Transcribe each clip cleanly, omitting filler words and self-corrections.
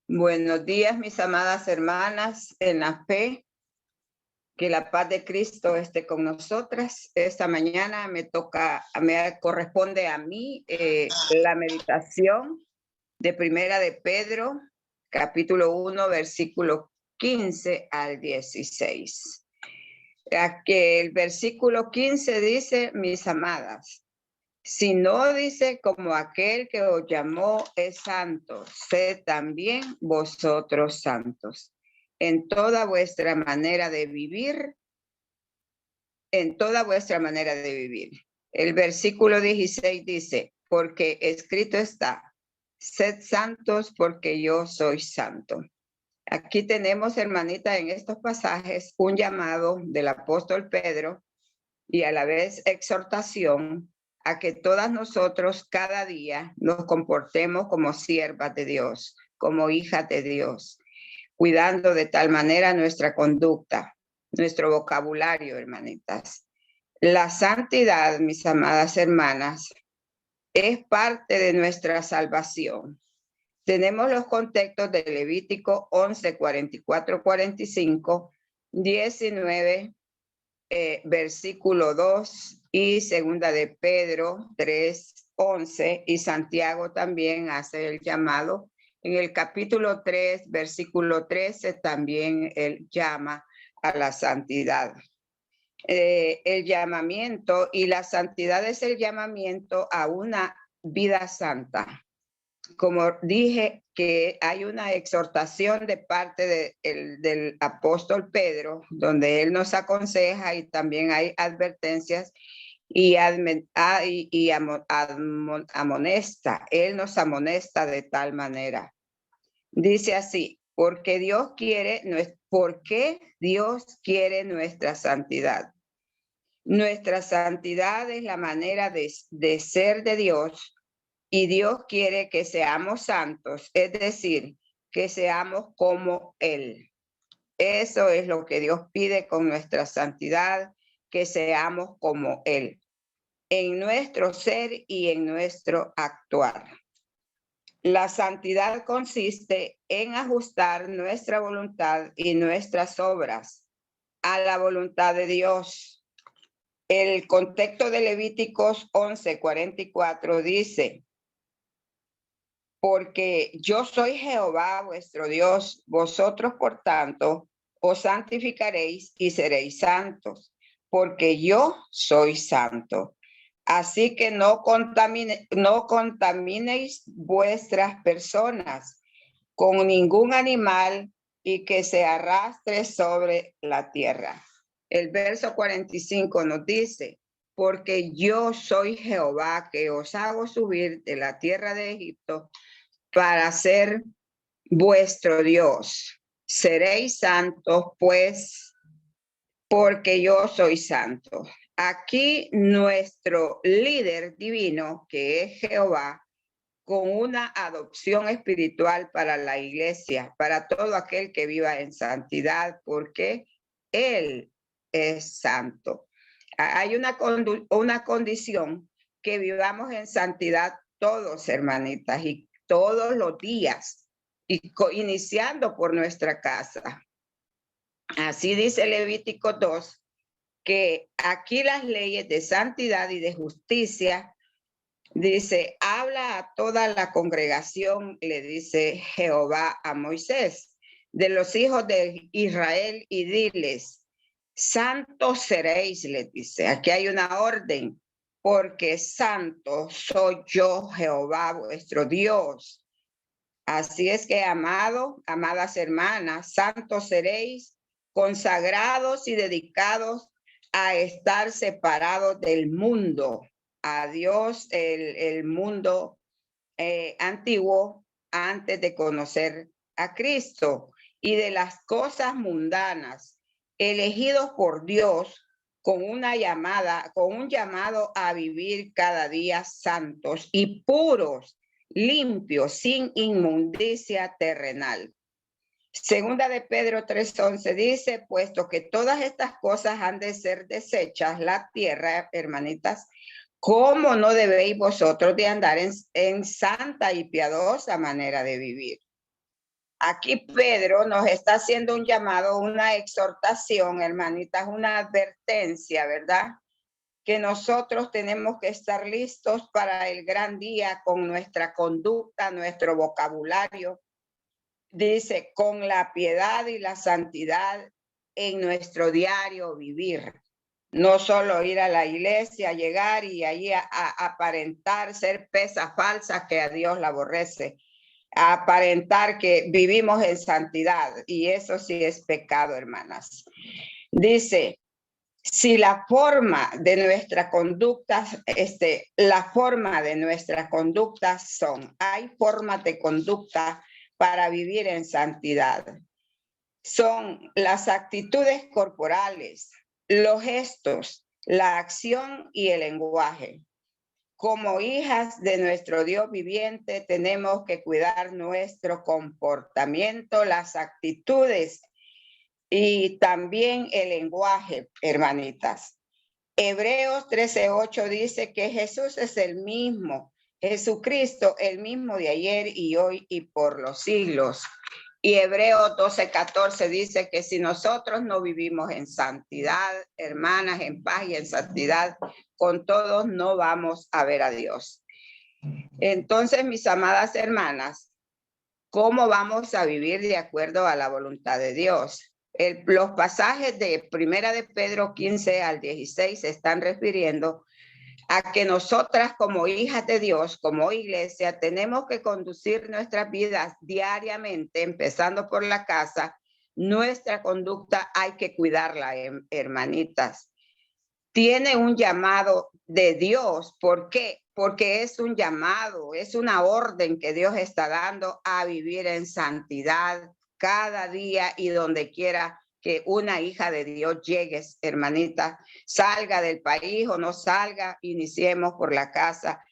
Buenos días, mis amadas hermanas en la fe. Que la paz de Cristo esté con nosotras. Esta mañana me corresponde a mí la meditación de Primera de Pedro, capítulo 1, versículo 15 al 16. Que el versículo 15 dice, mis amadas, si no dice como aquel que os llamó es santo, sed también vosotros santos en toda vuestra manera de vivir, El versículo 16 dice, porque escrito está, sed santos porque yo soy santo. Aquí tenemos, hermanita, en estos pasajes un llamado del apóstol Pedro y a la vez exhortación a que todas nosotros cada día nos comportemos como siervas de Dios, como hijas de Dios, cuidando de tal manera nuestra conducta, nuestro vocabulario, hermanitas. La santidad, mis amadas hermanas, es parte de nuestra salvación. Tenemos los contextos de Levítico 11, 44, 45, 19, versículo 2 y segunda de Pedro 3, 11, y Santiago también hace el llamado. En el capítulo 3, versículo 13, también él llama a la santidad. El llamamiento y la santidad es el llamamiento a una vida santa. Como dije, que hay una exhortación de parte del apóstol Pedro, donde él nos aconseja y también hay advertencias y amonesta. Él nos amonesta de tal manera. Dice así, porque Dios quiere nuestra santidad. Nuestra santidad es la manera de ser de Dios. Y Dios quiere que seamos santos, es decir, que seamos como Él. Eso es lo que Dios pide con nuestra santidad, que seamos como Él, en nuestro ser y en nuestro actuar. La santidad consiste en ajustar nuestra voluntad y nuestras obras a la voluntad de Dios. El contexto de Levíticos 11, 44 dice, porque yo soy Jehová vuestro Dios, vosotros por tanto os santificaréis y seréis santos, porque yo soy santo. Así que no contaminéis vuestras personas con ningún animal y que se arrastre sobre la tierra. El verso 45 nos dice, porque yo soy Jehová que os hago subir de la tierra de Egipto para ser vuestro Dios. Seréis santos, pues, porque yo soy santo. Aquí nuestro líder divino, que es Jehová, con una adopción espiritual para la iglesia, para todo aquel que viva en santidad, porque Él es santo. Hay una condición que vivamos en santidad todos, hermanitas, y todos los días, iniciando por nuestra casa. Así dice Levítico 2, que aquí las leyes de santidad y de justicia, dice, habla a toda la congregación, le dice Jehová a Moisés, de los hijos de Israel, y diles, santos seréis, le dice. Aquí hay una orden, porque santo soy yo, Jehová, vuestro Dios. Así es que, amadas hermanas, santos seréis, consagrados y dedicados a estar separados del mundo, a Dios, el mundo antiguo, antes de conocer a Cristo, y de las cosas mundanas, elegidos por Dios con un llamado a vivir cada día santos y puros, limpios, sin inmundicia terrenal. Segunda de Pedro 3:11 dice, puesto que todas estas cosas han de ser deshechas, la tierra, hermanitas, ¿cómo no debéis vosotros de andar en santa y piadosa manera de vivir? Aquí Pedro nos está haciendo un llamado, una exhortación, hermanitas, una advertencia, ¿verdad? Que nosotros tenemos que estar listos para el gran día con nuestra conducta, nuestro vocabulario. Dice, con la piedad y la santidad en nuestro diario vivir. No solo ir a la iglesia, llegar y allí a aparentar ser pesa falsa que a Dios la aborrece, a aparentar que vivimos en santidad, y eso sí es pecado, hermanas. Dice, si la forma de nuestra conducta, la forma de nuestra conducta hay formas de conducta para vivir en santidad. Son las actitudes corporales, los gestos, la acción y el lenguaje. Como hijas de nuestro Dios viviente, tenemos que cuidar nuestro comportamiento, las actitudes y también el lenguaje, hermanitas. Hebreos 13:8 dice que Jesús es el mismo, Jesucristo el mismo de ayer y hoy y por los siglos. Y Hebreos 12:14 dice que si nosotros no vivimos en santidad, hermanas, en paz y en santidad, con todos no vamos a ver a Dios. Entonces, mis amadas hermanas, ¿cómo vamos a vivir de acuerdo a la voluntad de Dios? Los pasajes de Primera de Pedro 15 al 16 se están refiriendo a que nosotras como hijas de Dios, como iglesia, tenemos que conducir nuestras vidas diariamente, empezando por la casa. Nuestra conducta hay que cuidarla, hermanitas. Tiene un llamado de Dios. ¿Por qué? Porque es un llamado, es una orden que Dios está dando a vivir en santidad cada día y donde quiera que una hija de Dios llegue, hermanita, salga del país o no salga, iniciemos por la casa,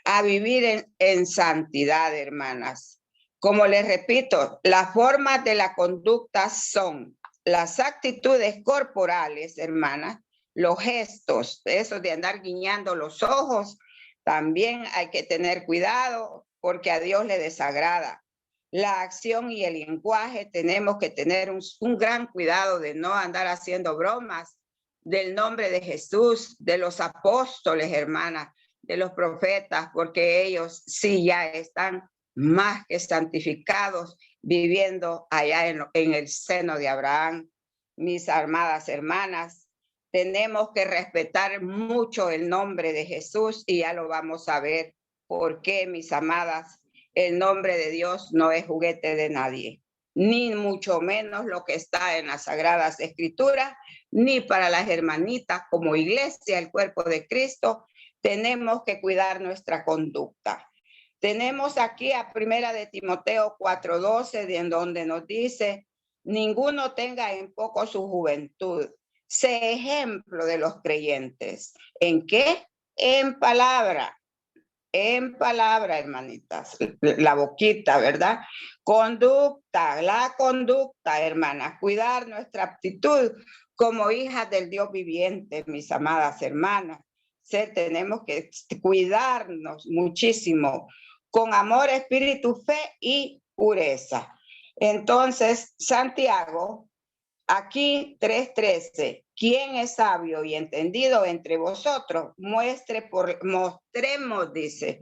a vivir en santidad, hermanas. Como les repito, las formas de la conducta son las actitudes corporales, hermanas, los gestos, eso de andar guiñando los ojos, también hay que tener cuidado porque a Dios le desagrada. La acción y el lenguaje, tenemos que tener un gran cuidado de no andar haciendo bromas del nombre de Jesús, de los apóstoles, hermanas, de los profetas, porque ellos sí ya están más que santificados, viviendo allá en el seno de Abraham. Mis amadas hermanas, tenemos que respetar mucho el nombre de Jesús y ya lo vamos a ver por qué, mis amadas. El nombre de Dios no es juguete de nadie, ni mucho menos lo que está en las Sagradas Escrituras, ni para las hermanitas como iglesia, el cuerpo de Cristo. Tenemos que cuidar nuestra conducta. Tenemos aquí a Primera de Timoteo 4:12, en donde nos dice, ninguno tenga en poco su juventud. Sé ejemplo de los creyentes. ¿En qué? En palabra, hermanitas, la boquita, ¿verdad? Conducta, la conducta, hermanas, cuidar nuestra aptitud como hijas del Dios viviente, mis amadas hermanas. Tenemos que cuidarnos muchísimo con amor, espíritu, fe y pureza. Entonces, Santiago, aquí 3:13, ¿quién es sabio y entendido entre vosotros? Mostremos, dice,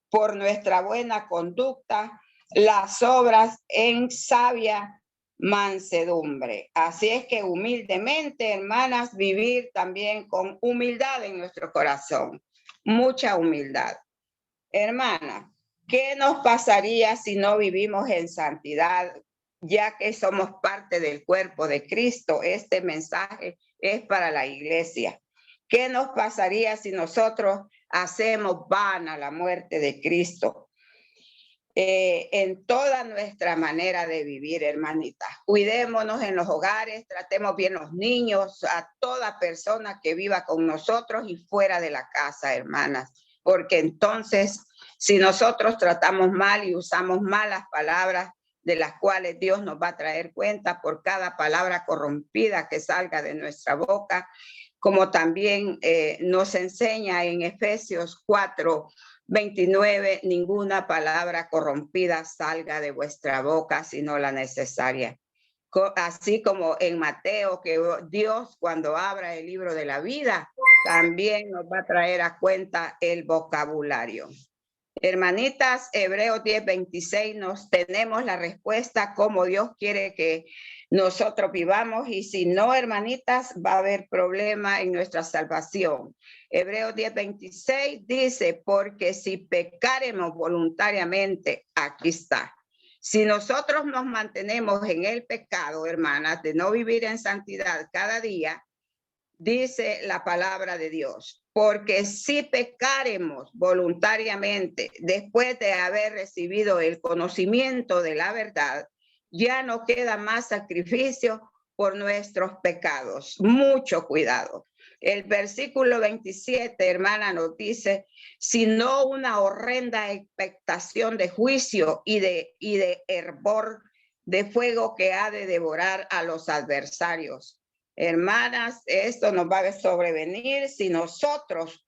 por nuestra buena conducta, las obras en sabia mansedumbre. Así es que humildemente, hermanas, vivir también con humildad en nuestro corazón. Mucha humildad. Hermanas, ¿qué nos pasaría si no vivimos en santidad? Ya que somos parte del cuerpo de Cristo, este mensaje es para la iglesia. ¿Qué nos pasaría si nosotros hacemos vana la muerte de Cristo? En toda nuestra manera de vivir, hermanitas. Cuidémonos en los hogares, tratemos bien los niños, a toda persona que viva con nosotros y fuera de la casa, hermanas. Porque entonces, si nosotros tratamos mal y usamos malas palabras, de las cuales Dios nos va a traer cuenta por cada palabra corrompida que salga de nuestra boca, como también nos enseña en Efesios 4:29, ninguna palabra corrompida salga de vuestra boca, sino la necesaria. Así como en Mateo, que Dios cuando abra el libro de la vida, también nos va a traer a cuenta el vocabulario. Hermanitas, Hebreos 10:26, nos tenemos la respuesta cómo Dios quiere que nosotros vivamos, y si no, hermanitas, va a haber problema en nuestra salvación. Hebreos 10:26 dice, porque si pecaremos voluntariamente, aquí está. Si nosotros nos mantenemos en el pecado, hermanas, de no vivir en santidad cada día, dice la palabra de Dios, porque si pecaremos voluntariamente después de haber recibido el conocimiento de la verdad, ya no queda más sacrificio por nuestros pecados. Mucho cuidado. El versículo 27, hermana, nos dice, sino una horrenda expectación de juicio y de hervor de fuego que ha de devorar a los adversarios. Hermanas, esto nos va a sobrevenir si nosotros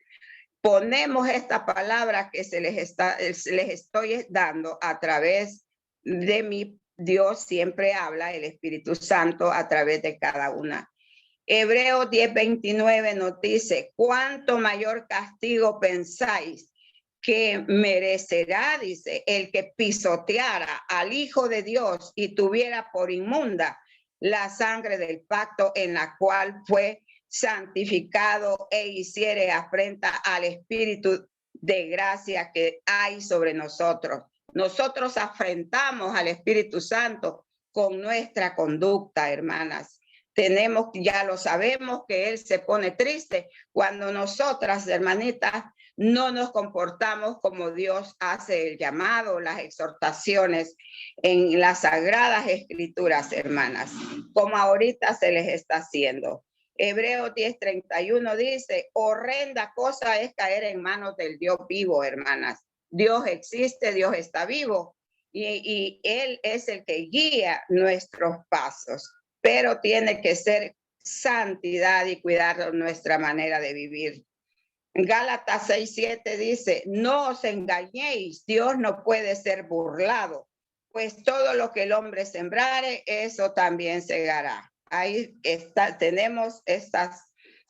ponemos esta palabra que les estoy dando a través de mi Dios. Siempre habla el Espíritu Santo a través de cada una. Hebreos 10:29 nos dice, ¿cuánto mayor castigo pensáis que merecerá, dice, el que pisoteara al Hijo de Dios y tuviera por inmunda la sangre del pacto en la cual fue santificado e hiciere afrenta al Espíritu de gracia que hay sobre nosotros? Nosotros afrentamos al Espíritu Santo con nuestra conducta, hermanas. Ya lo sabemos, que Él se pone triste cuando nosotras, hermanitas, no nos comportamos como Dios hace el llamado, las exhortaciones en las sagradas escrituras, hermanas, como ahorita se les está haciendo. Hebreos 10:31 dice, horrenda cosa es caer en manos del Dios vivo, hermanas. Dios existe, Dios está vivo, y Él es el que guía nuestros pasos, pero tiene que ser santidad y cuidar nuestra manera de vivir. Gálatas 6:7 dice, no os engañéis, Dios no puede ser burlado, pues todo lo que el hombre sembrare, eso también segará. Ahí está, tenemos estas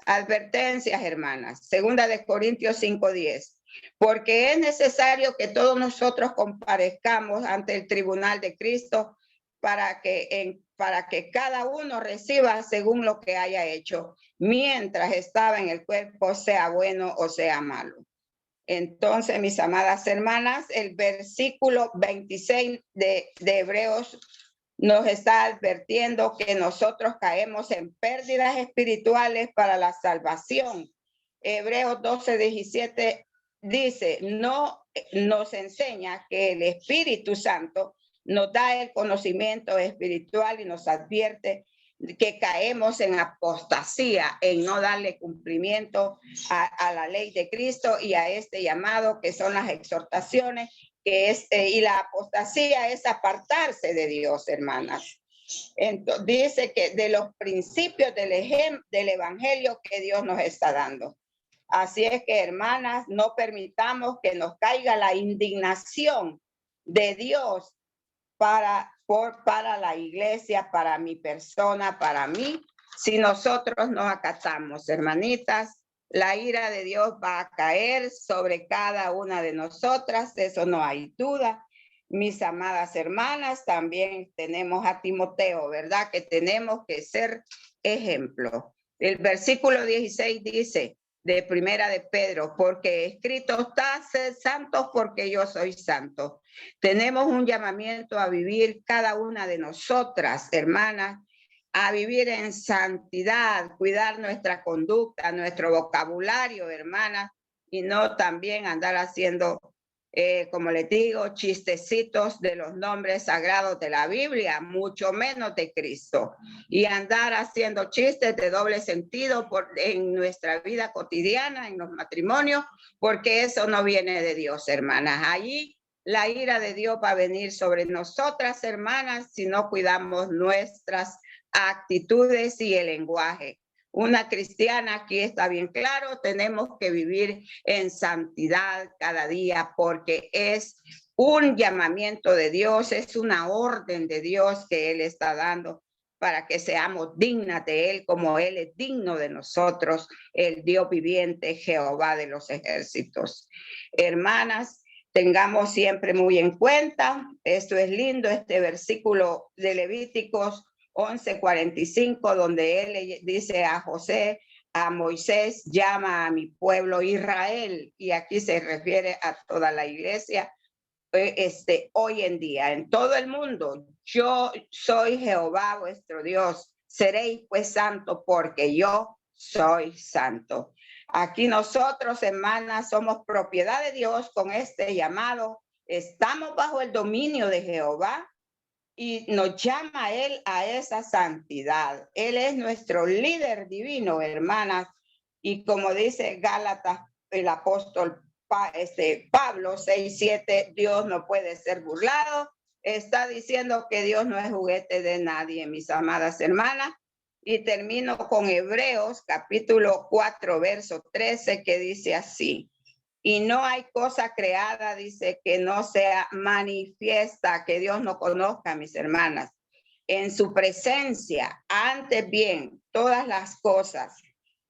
advertencias, hermanas. Segunda de Corintios 5:10, porque es necesario que todos nosotros comparezcamos ante el tribunal de Cristo para que cada uno reciba según lo que haya hecho, mientras estaba en el cuerpo, sea bueno o sea malo. Entonces, mis amadas hermanas, el versículo 26 de Hebreos nos está advirtiendo que nosotros caemos en pérdidas espirituales para la salvación. Hebreos 12:17 dice, no nos enseña que el Espíritu Santo nos da el conocimiento espiritual y nos advierte que caemos en apostasía, en no darle cumplimiento a la ley de Cristo y a este llamado que son las exhortaciones, y la apostasía es apartarse de Dios, hermanas. Entonces, dice que de los principios del evangelio que Dios nos está dando. Así es que, hermanas, no permitamos que nos caiga la indignación de Dios para la iglesia, para mi persona, para mí, si nosotros nos acatamos, hermanitas. La ira de Dios va a caer sobre cada una de nosotras, eso no hay duda. Mis amadas hermanas, también tenemos a Timoteo, ¿verdad? Que tenemos que ser ejemplo. El versículo 16 dice, de Primera de Pedro, porque escrito está, sed santos porque yo soy santo. Tenemos un llamamiento a vivir cada una de nosotras, hermanas, a vivir en santidad, cuidar nuestra conducta, nuestro vocabulario, hermanas, y no también andar haciendo, como les digo, chistecitos de los nombres sagrados de la Biblia, mucho menos de Cristo, y andar haciendo chistes de doble sentido en nuestra vida cotidiana, en los matrimonios, porque eso no viene de Dios, hermanas. Allí la ira de Dios va a venir sobre nosotras, hermanas, si no cuidamos nuestras actitudes y el lenguaje. una cristiana, aquí está bien claro, tenemos que vivir en santidad cada día porque es un llamamiento de Dios, es una orden de Dios que Él está dando para que seamos dignas de Él como Él es digno de nosotros, el Dios viviente, Jehová de los ejércitos. Hermanas, tengamos siempre muy en cuenta, esto es lindo, este versículo de Levíticos 11:45, donde él le dice a José, a Moisés, llama a mi pueblo Israel, y aquí se refiere a toda la iglesia, hoy en día, en todo el mundo. Yo soy Jehová vuestro Dios, seréis pues santo porque yo soy santo. Aquí nosotros, hermanas, somos propiedad de Dios con este llamado, estamos bajo el dominio de Jehová, y nos llama a Él a esa santidad. Él es nuestro líder divino, hermanas. Y como dice Gálatas, el apóstol Pablo 6:7, Dios no puede ser burlado. Está diciendo que Dios no es juguete de nadie, mis amadas hermanas. Y termino con Hebreos capítulo 4, verso 13, que dice así. Y no hay cosa creada, dice, que no sea manifiesta, que Dios no conozca, mis hermanas. En su presencia, antes bien, todas las cosas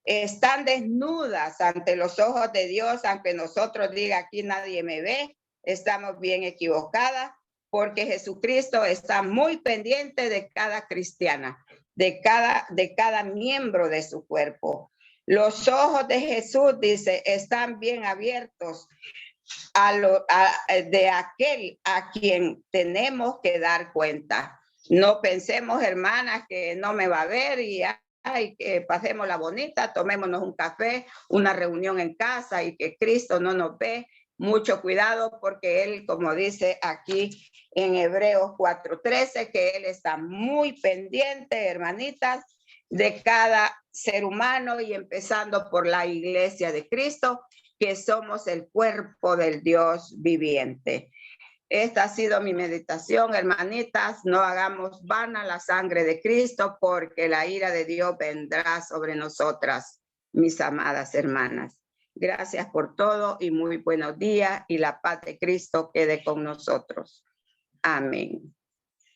están desnudas ante los ojos de Dios, aunque nosotros diga aquí nadie me ve, estamos bien equivocadas, porque Jesucristo está muy pendiente de cada cristiana, de cada miembro de su cuerpo. Los ojos de Jesús, dice, están bien abiertos de aquel a quien tenemos que dar cuenta. No pensemos, hermanas, que no me va a ver y que pasemos la bonita, tomémonos un café, una reunión en casa y que Cristo no nos ve. Mucho cuidado porque Él, como dice aquí en Hebreos 4:13, que Él está muy pendiente, hermanitas, de cada ser humano y empezando por la iglesia de Cristo, que somos el cuerpo del Dios viviente. Esta ha sido mi meditación, hermanitas. No hagamos vana la sangre de Cristo, porque la ira de Dios vendrá sobre nosotras, mis amadas hermanas. Gracias por todo y muy buenos días, y la paz de Cristo quede con nosotros. Amén.